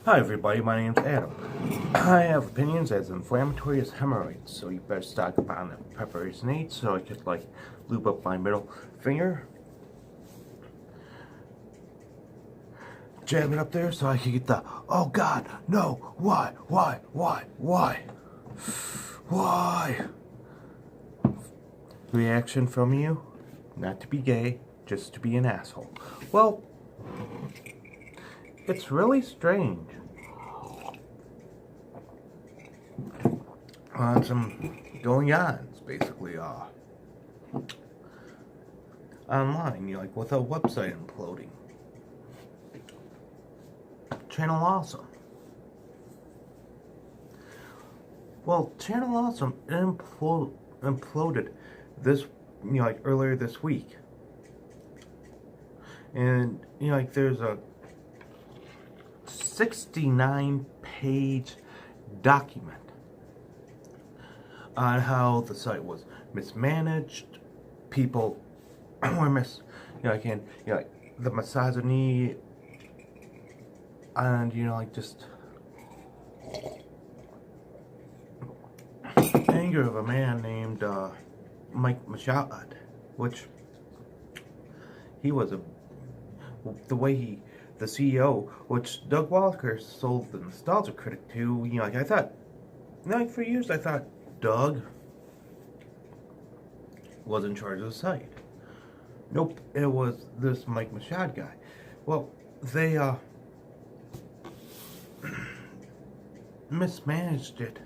Hi everybody, my name's Adam. I have opinions as inflammatory as hemorrhoids, so you better stock up on the preparation aid so I could lube up my middle finger, jab it up there so I could get the, oh god, no, why, reaction from you, not to be gay, just to be an asshole. Well, it's really strange. On some going-ons, basically, online, with a website imploding. Channel Awesome. Well, Channel Awesome imploded this, earlier this week. And, there's a 69-page document on how the site was mismanaged, people were the misogyny, and just anger of a man named Mike Machad, which he was the CEO, which Doug Walker sold the Nostalgia Critic to. I thought, for years I thought Doug was in charge of the site. Nope, it was this Mike Machad guy. Well, they mismanaged it.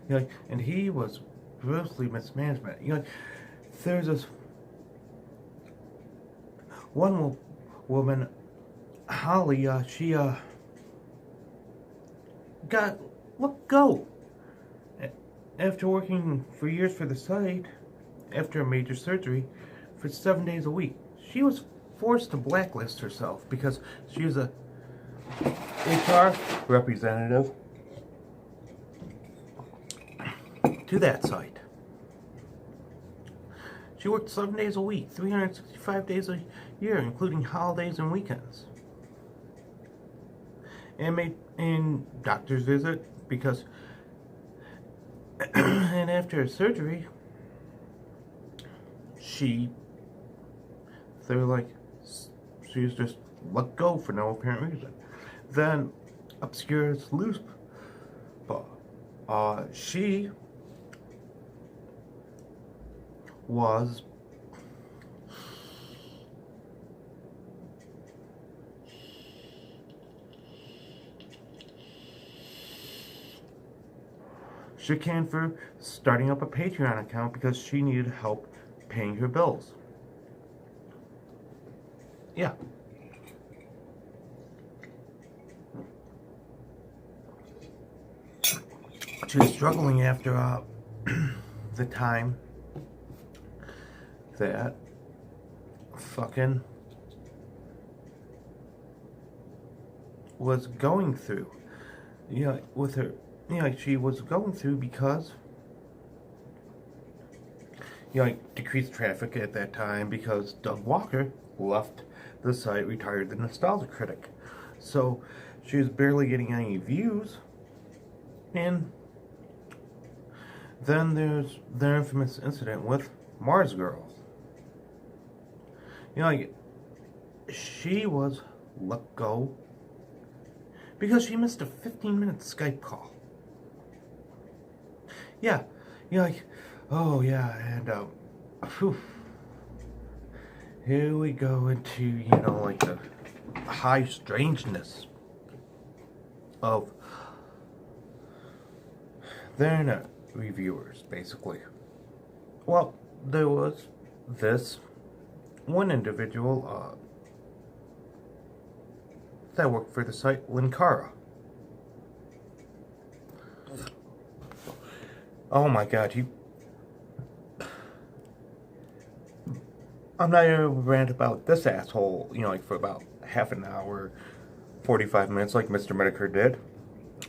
And he was grossly mismanagement. There's this one woman, Holly. She got let go after working for years for the site, after a major surgery, for 7 days a week. She was forced to blacklist herself because she was a HR representative to that site. She worked 7 days a week, 365 days a year, including holidays and weekends. And made doctor's visit because and after her surgery, she was just let go for no apparent reason. Then, obscures loose, she was chicaned for starting up a Patreon account because she needed help paying her bills. Yeah. She was struggling after the time that fucking was going through. With her, she was going through because decreased traffic at that time because Doug Walker left the site, retired the Nostalgia Critic. So she was barely getting any views. And then there's the infamous incident with Mars Girls. She was let go because she missed a 15-minute Skype call. Yeah, oh yeah, and here we go into the high strangeness of the internet reviewers, basically. Well, there was this one individual that worked for the site, Linkara. Oh my god, I'm not even going to rant about this asshole, for about half an hour, 45 minutes, like Mr. Medicare did.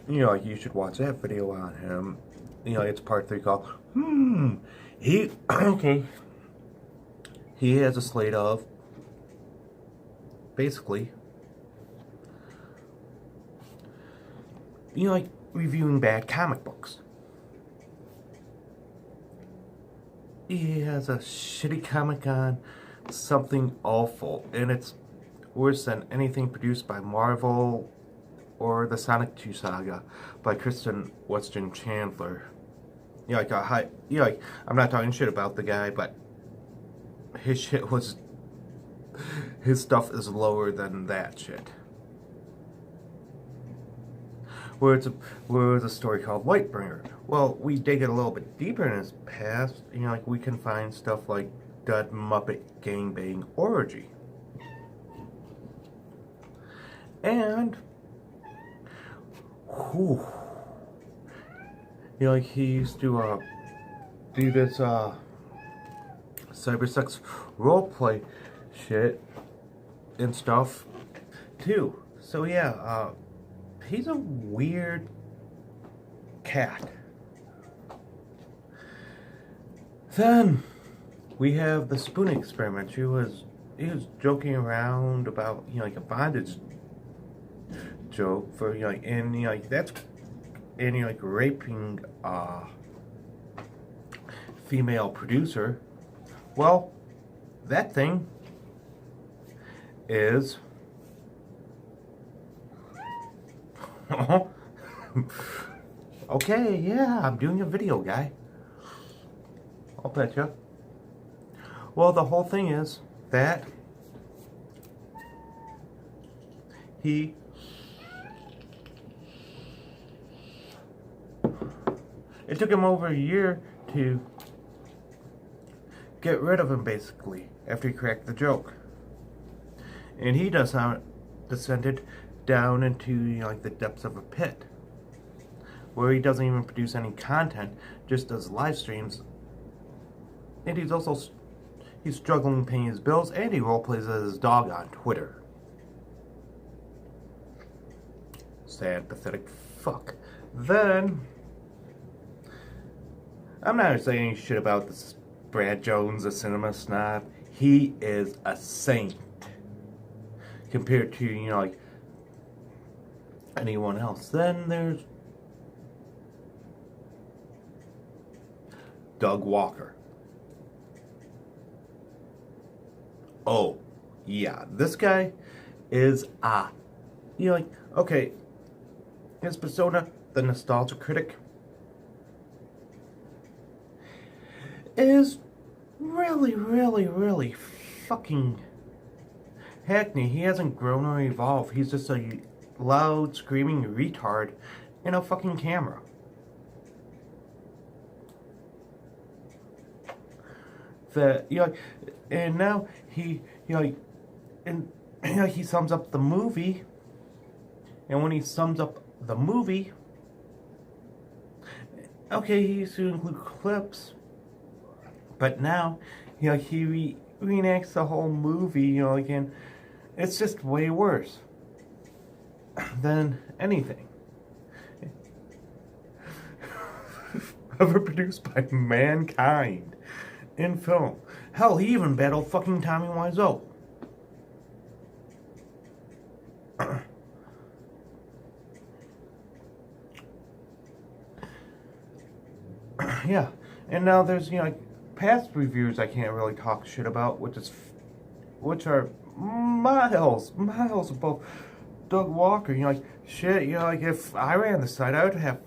You should watch that video on him. It's part 3 called, okay. He has a slate of, basically, like reviewing bad comic books. He has a shitty comic on something awful, and it's worse than anything produced by Marvel or the Sonic 2 saga by Kristen Weston Chandler. I'm not talking shit about the guy, but his stuff is lower than that shit. Where it's a story called Lightbringer. Well, we dig it a little bit deeper in his past. We can find stuff like Dead Muppet Gangbang Orgy. And, he used to do this cybersex roleplay shit and stuff too. So yeah, he's a weird cat. Then we have the spoon experiment. He was joking around about a bondage joke for that's raping female producer. Well, that thing is okay, yeah, I'm doing a video, guy. I'll bet you. Well, the whole thing is that it took him over a year to get rid of him, basically, after he cracked the joke. And he descended down into the depths of a pit, where he doesn't even produce any content, just does live streams. And he's struggling paying his bills, and he roleplays as his dog on Twitter. Sad, pathetic fuck. Then, I'm not saying any shit about this Brad Jones, a cinema snob. He is a saint compared to, anyone else. Then there's Doug Walker. Oh, yeah, this guy is okay, his persona, the nostalgia critic, is really, really, really fucking hackney. He hasn't grown or evolved. He's just a loud, screaming retard in a fucking camera. That and now he he sums up the movie, and when he sums up the movie, okay, he used to include clips, but now he reenacts the whole movie, again. It's just way worse than anything ever produced by mankind in film. Hell, he even battled fucking Tommy Wiseau. Yeah, and now there's past reviews I can't really talk shit about, which are miles above Doug Walker. Shit, if I ran the site, I would have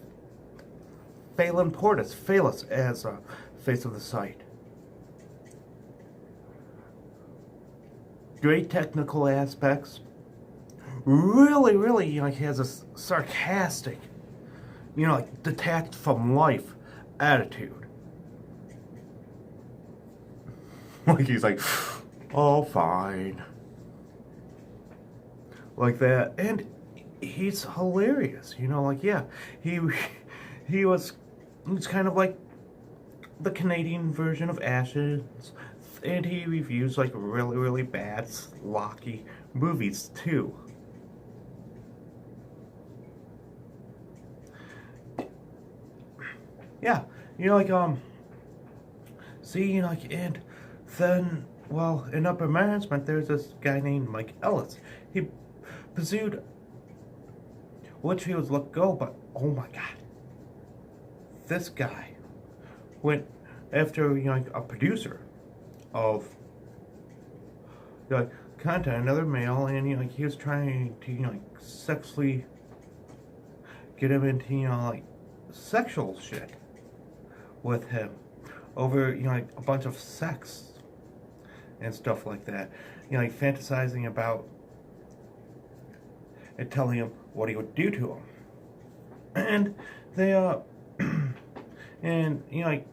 Phelan Portis as face of the site. Great technical aspects. Really, has a sarcastic, detached from life attitude. He's like, oh, fine. Like that. And he's hilarious, yeah. He's kind of like the Canadian version of Ashes, and he reviews really, really bad, schlocky movies too. Yeah, and then, well, in upper management, there's this guy named Mike Ellis. He pursued which he was let go, but oh my god. This guy went after, like, a producer of, like, content, another male, and, like, he was trying to, like, sexually get him into, like, sexual shit with him over, like, a bunch of sex and stuff like that. Like, fantasizing about and telling him what he would do to him. And they, and, like,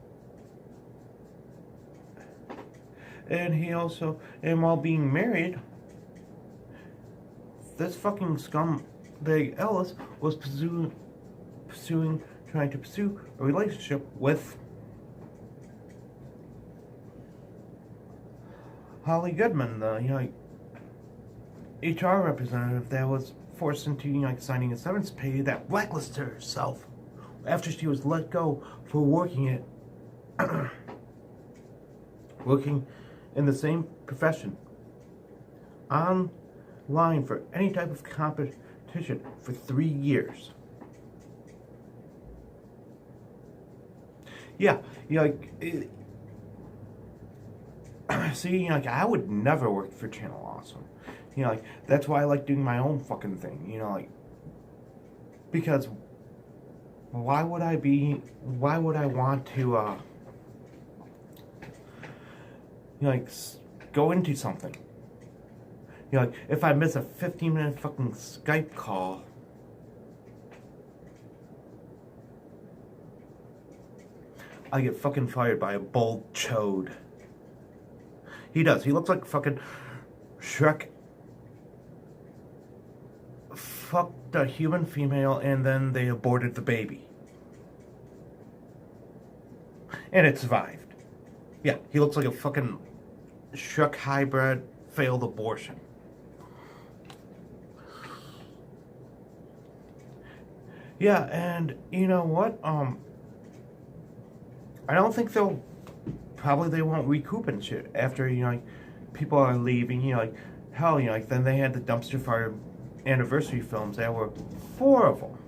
and he also, and while being married, this fucking scumbag Ellis was trying to pursue a relationship with Holly Goodman, the, like, HR representative that was forced into, like, signing a severance pay that blacklisted herself after she was let go for working in the same profession online for any type of competition for 3 years. Yeah, like, see, like, I would never work for Channel Awesome. Like, that's why I like doing my own fucking thing, like, because why would I want to, like, go into something? Like, if I miss a 15-minute fucking Skype call, I get fucking fired by a bald chode. He does. He looks like fucking Shrek fucked a human female and then they aborted the baby. And it survived. Yeah, he looks like a fucking Shrek hybrid failed abortion. Yeah, and you know what? I don't think they won't recoup and shit after, like, people are leaving, like, hell, like, then they had the dumpster fire anniversary films. There were 4 of them.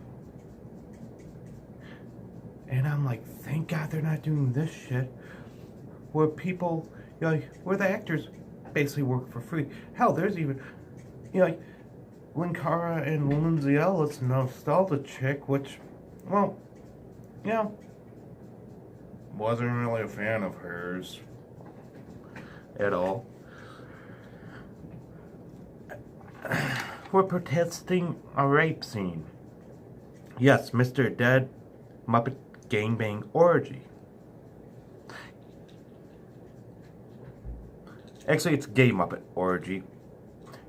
And I'm like, thank God they're not doing this shit where people, like, where the actors basically work for free. Hell, there's even, like, Linkara and Lindsay Ellis, nostalgia chick, which, well, wasn't really a fan of hers at all. We're protesting a rape scene. Yes, Mr. Dead Muppet Gangbang Orgy. Actually, it's Gay Muppet Orgy.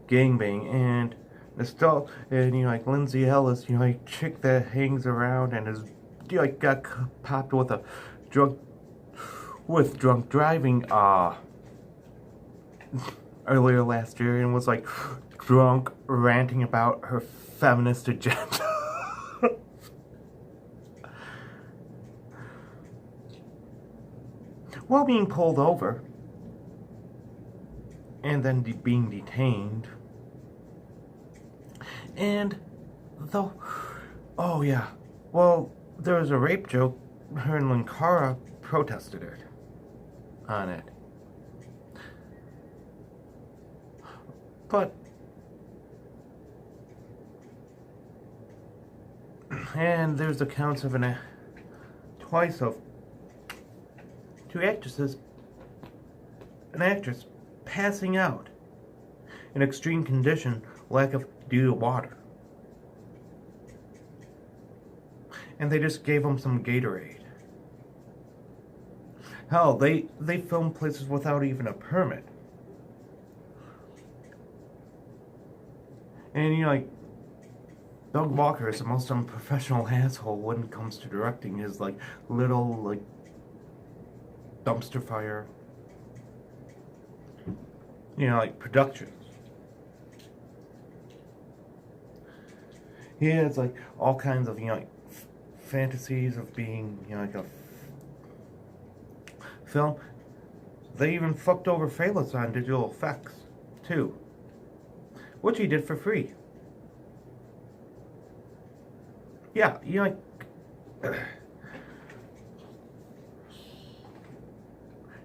Gangbang, and like, Lindsay Ellis, like, chick that hangs around and is, like, got popped with a drunk driving earlier last year, and was, like, drunk ranting about her feminist agenda. While being pulled over and then being detained. And though, oh yeah, well, there was a rape joke. Her and Linkara protested it on it. But, and there's accounts of twice of 2 actresses, an actress passing out in extreme condition, lack of due to water. And they just gave them some Gatorade. Hell, they filmed places without even a permit. And, like, Doug Walker is the most unprofessional asshole when it comes to directing his, like, little, like, dumpster fire, like, productions. He has, like, all kinds of, like, fantasies of being, like, a film. They even fucked over Phaelus on digital effects, too. Which he did for free. Yeah, you know, like,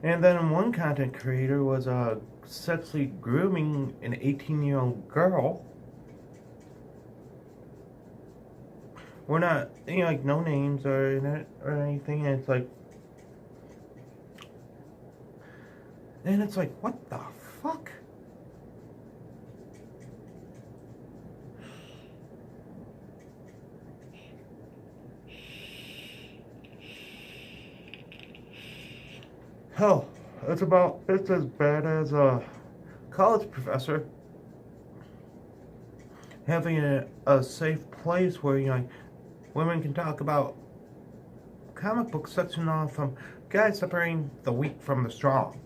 and then one content creator was sexually grooming an 18-year-old girl. We're not, you know, like, no names or in it or anything, and it's like, what the fuck? Hell, it's as bad as a college professor having a safe place where, you know, women can talk about comic book section off from guys separating the weak from the strong.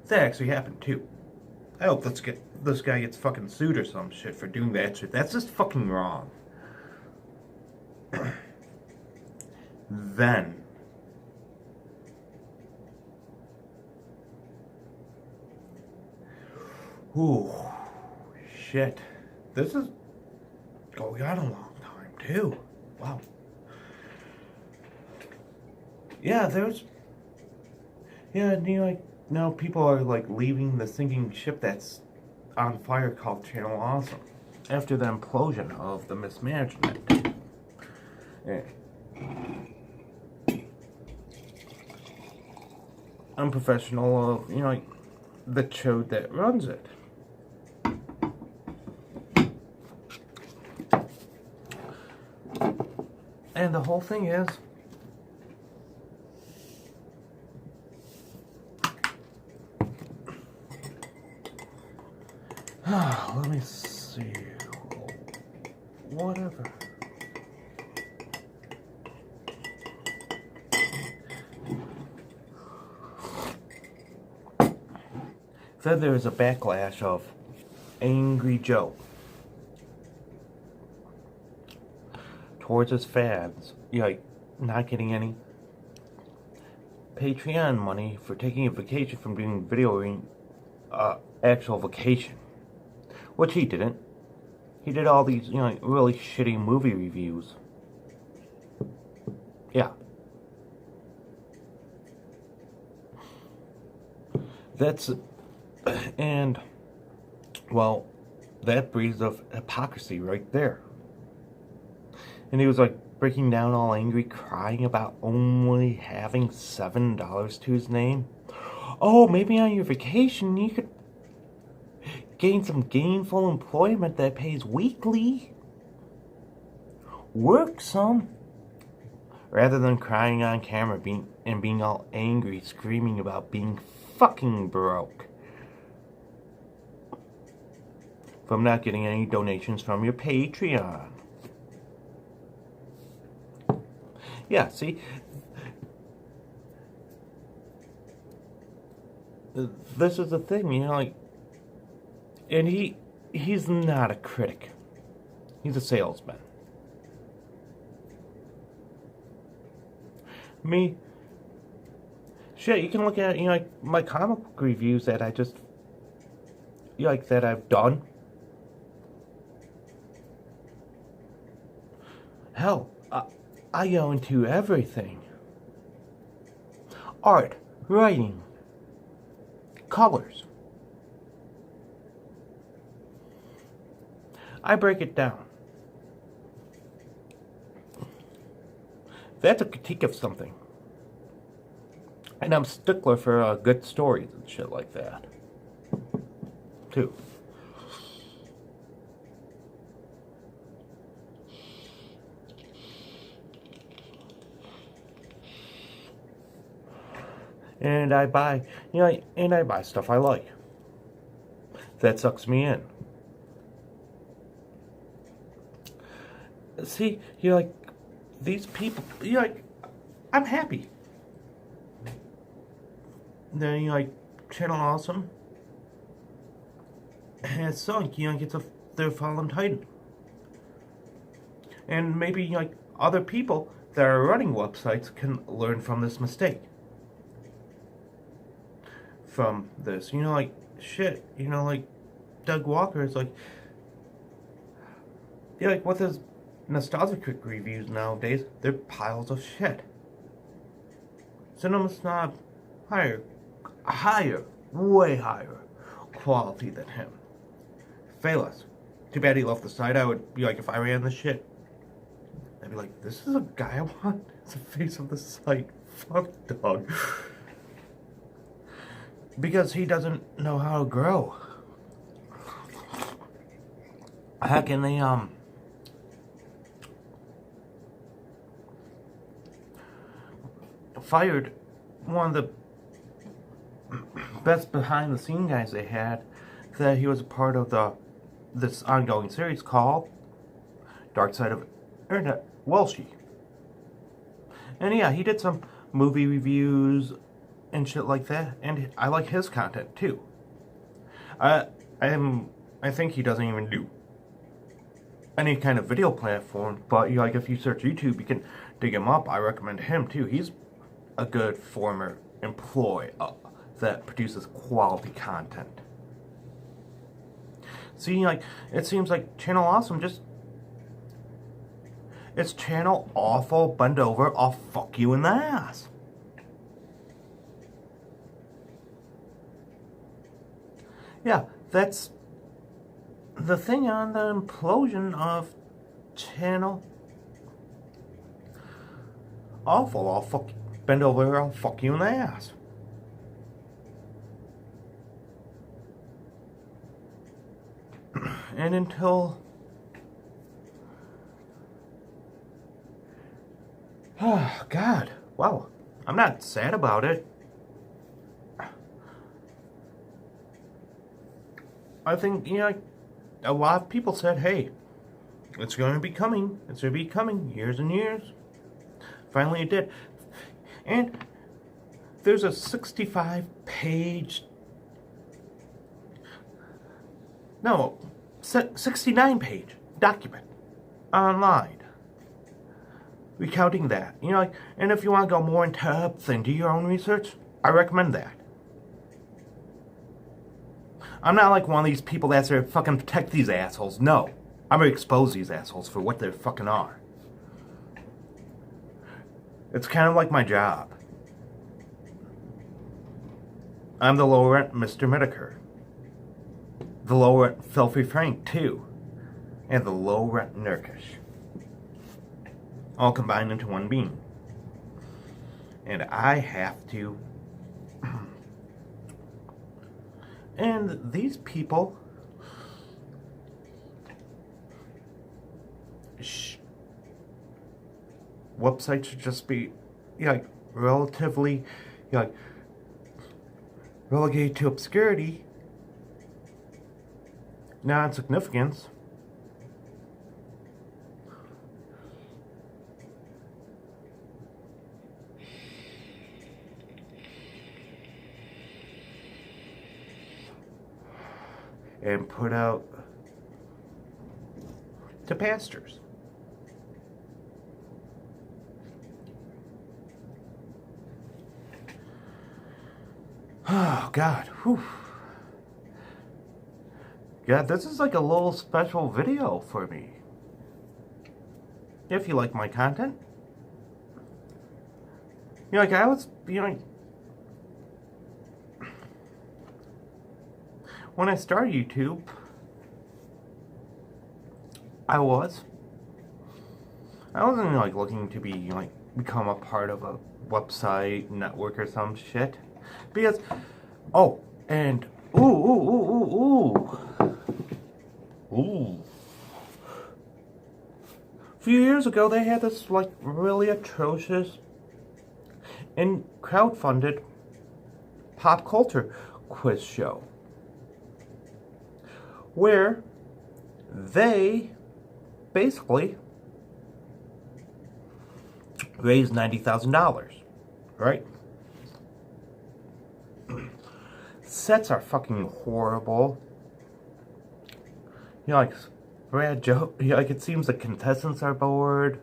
That actually happened too. I hope this guy gets fucking sued or some shit for doing that shit. That's just fucking wrong. Then ooh, shit. This is going on a long time, too. Wow. Yeah, yeah, you know, like, now people are, like, leaving the sinking ship that's on fire called Channel Awesome after the implosion of the mismanagement. Yeah. Unprofessional of, you know, like, the show that runs it. And the whole thing is, let me see, whatever. Then there's a backlash of Angry Joe towards his fans, like, not getting any Patreon money for taking a vacation from doing videoing, actual vacation, which he didn't. He did all these, you know, really shitty movie reviews. Yeah. And, well, that breeds of hypocrisy right there. And he was like breaking down all angry, crying about only having $7 to his name. Oh, maybe on your vacation you could gain some gainful employment that pays weekly. Work some. Rather than crying on camera being all angry, screaming about being fucking broke from not getting any donations from your Patreon. Yeah, see, this is the thing, you know, like, and he's not a critic. He's a salesman. Me, shit, you can look at, you know, like, my comic book reviews that I just, you know, like, that I've done. Hell, I go into everything. Art, writing, colors. I break it down. That's a critique of something. And I'm a stickler for good stories and shit like that, too. And I buy, you know, and I buy stuff I like. That sucks me in. See, you're like, these people, you're like, I'm happy. Then you're like, Channel Awesome has sunk, you know, gets their fallen titan. And maybe, like, other people that are running websites can learn from this mistake. From this, you know, like, shit, you know, like, Doug Walker is like, yeah, like, with his nostalgic reviews nowadays, they're piles of shit. Cinema snob, higher, way higher quality than him. Fayless. Too bad he left the site. I would be like, if I ran this shit, I'd be like, this is a guy I want as the face of the site. Fuck, dog. Because he doesn't know how to grow. How can they, fired one of the best behind the scene guys they had, that he was a part of this ongoing series called Dark Side of Internet, Welshie. And yeah, he did some movie reviews and shit like that, and I like his content too. I think he doesn't even do any kind of video platform, but like if you search YouTube, you can dig him up. I recommend him too. He's a good former employee that produces quality content. See, like, it seems like Channel Awesome it's Channel Awful, bend over, I'll fuck you in the ass. Yeah, that's the thing on the implosion of Channel Awful, I'll fuck you. Bend over, I'll fuck you in the ass. And until... Oh, God. Wow. I'm not sad about it. I think, you know, a lot of people said, hey, it's going to be coming. It's going to be coming years and years. Finally it did. And there's a 65-page... No, 69-page document online recounting that. You know, like, and if you want to go more in depth and do your own research, I recommend that. I'm not like one of these people that's there to fucking protect these assholes. No, I'm going to expose these assholes for what they fucking are. It's kind of like my job. I'm the low rent Mr. Medicare. The low rent Filthy Frank, too. And the low rent Nurkish. All combined into one being. And I have to... And these people... Websites should just be, like, relatively, like, relegated to obscurity, non-significance. And put out to pastors. Oh, God. Whew. God, this is like a little special video for me. If you like my content. You know, like I was, you know, when I started YouTube, I wasn't like looking to be like become a part of a website network or some shit. Because, oh, and, ooh. A few years ago, they had this, like, really atrocious and crowdfunded pop culture quiz show. Where they basically raised $90,000, right? Sets are fucking horrible. You know, like Brad Jones. You know, like it seems the contestants are bored.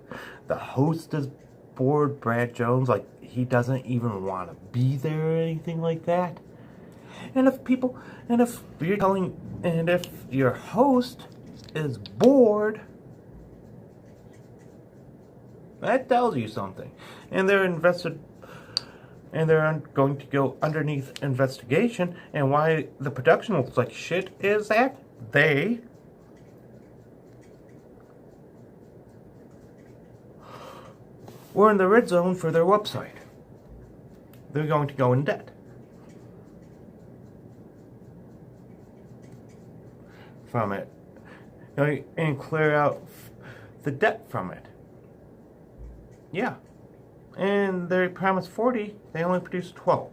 The host is bored. Brad Jones, like he doesn't even want to be there or anything like that. And if your host is bored, That tells you something. And they're invested, and they're going to go underneath investigation. And why the production looks like shit is that they were in the red zone for their website. They're going to go in debt from it, and clear out the debt from it. Yeah. And they promised 40, they only produced 12.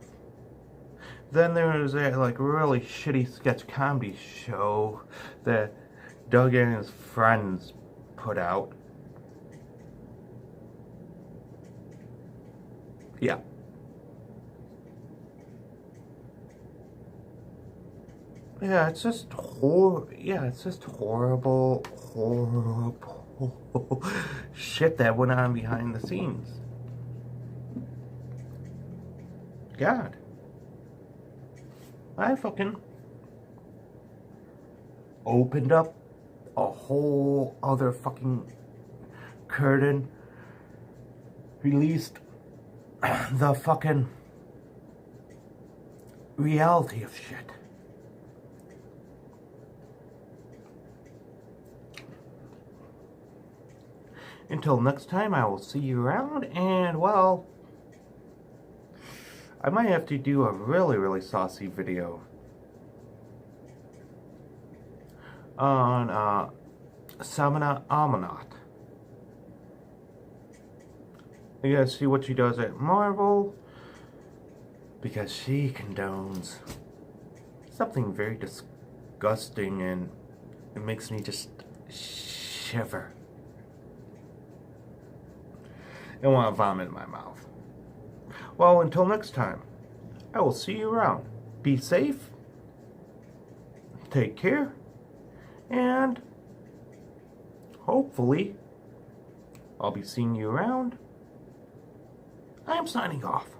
Then there was a really shitty sketch comedy show that Doug and his friends put out. Yeah. Yeah, it's just horrible shit that went on behind the scenes. God. I fucking opened up a whole other fucking curtain, released the fucking reality of shit. Until next time, I will see you around, and well, I might have to do a really saucy video on Samina Amanat. You guys see what she does at Marvel, because she condones something very disgusting, and it makes me just shiver. I want to vomit in my mouth. Well, until next time, I will see you around. Be safe, take care, and hopefully I'll be seeing you around. I am signing off.